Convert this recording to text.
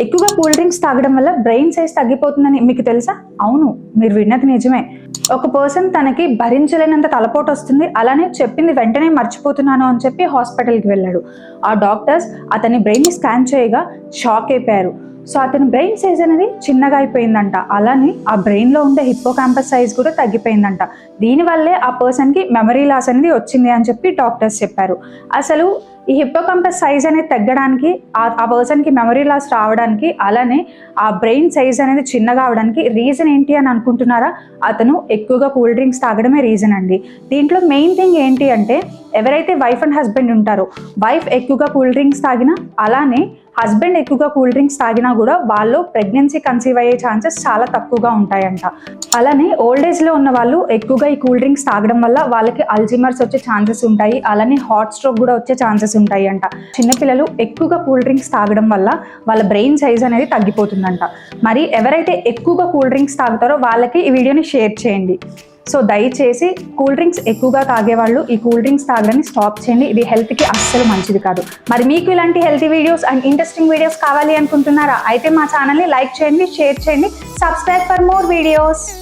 ఎక్కువగా cool drinks తాగడం వల్ల బ్రెయిన్ సైజ్ తగ్గిపోతుందని మీకు తెలుసా? అవును, మీరు విన్నది నిజమే. ఒక పర్సన్ తనకి భరించలేనంత తలపోటు వస్తుంది, అలానే చెప్పింది వెంటనే మర్చిపోతున్నాను అని చెప్పి హాస్పిటల్కి వెళ్ళాడు. ఆ డాక్టర్స్ అతని బ్రెయిన్ని స్కాన్ చేయగా షాక్ అయిపోయారు. సో అతని బ్రెయిన్ సైజ్ అనేది చిన్నగా అయిపోయిందంట. అలానే ఆ బ్రెయిన్లో ఉండే హిప్పోకాంపస్ సైజ్ కూడా తగ్గిపోయిందంట. దీనివల్లే ఆ పర్సన్కి మెమరీ లాస్ అనేది వచ్చింది అని చెప్పి డాక్టర్స్ చెప్పారు. అసలు ఈ హిప్పోకాంపస్ సైజ్ అనేది తగ్గడానికి, ఆ పర్సన్కి మెమరీ లాస్ రావడానికి, అలానే ఆ బ్రెయిన్ సైజ్ అనేది చిన్నగా అవడానికి రీజన్ ఏంటి అని అనుకుంటున్నారా? అతను ఎక్కువగా కూల్ డ్రింక్స్ తాగడమే రీజన్ అండి. దీంట్లో మెయిన్ థింగ్ ఏంటి అంటే, ఎవరైతే వైఫ్ అండ్ హస్బెండ్ ఉంటారో, వైఫ్ ఎక్కువగా కూల్ డ్రింక్స్ తాగినా, అలానే హస్బెండ్ ఎక్కువగా కూల్ డ్రింక్స్ తాగినా కూడా వాళ్ళు ప్రెగ్నెన్సీ కన్సీవ్ అయ్యే ఛాన్సెస్ చాలా తక్కువగా ఉంటాయంట. అలానే ఓల్డ్ ఏజ్లో ఉన్న వాళ్ళు ఎక్కువగా ఈ కూల్ డ్రింక్స్ తాగడం వల్ల వాళ్ళకి అల్జీమర్స్ వచ్చే ఛాన్సెస్ ఉంటాయి, అలానే హార్ట్ స్ట్రోక్ కూడా వచ్చే ఛాన్సెస్ ఉంటాయి అంట. చిన్నపిల్లలు ఎక్కువగా కూల్ డ్రింక్స్ తాగడం వల్ల వాళ్ళ బ్రెయిన్ సైజ్ అనేది తగ్గిపోతుందంట. మరి ఎవరైతే ఎక్కువగా కూల్ డ్రింక్స్ తాగుతారో వాళ్ళకి ఈ వీడియోని షేర్ చేయండి. సో దయచేసి కూల్ డ్రింక్స్ ఎక్కువగా తాగేవాళ్ళు ఈ కూల్ డ్రింక్స్ తాగడాన్ని స్టాప్ చేయండి. ఇది హెల్త్కి అస్సలు మంచిది కాదు. మరి మీకు ఇలాంటి healthy videos and interesting videos కావాలి అనుకుంటున్నారా? అయితే మా ఛానల్ని లైక్ చేయండి, షేర్ చేయండి, సబ్స్క్రైబ్ ఫర్ మోర్ వీడియోస్.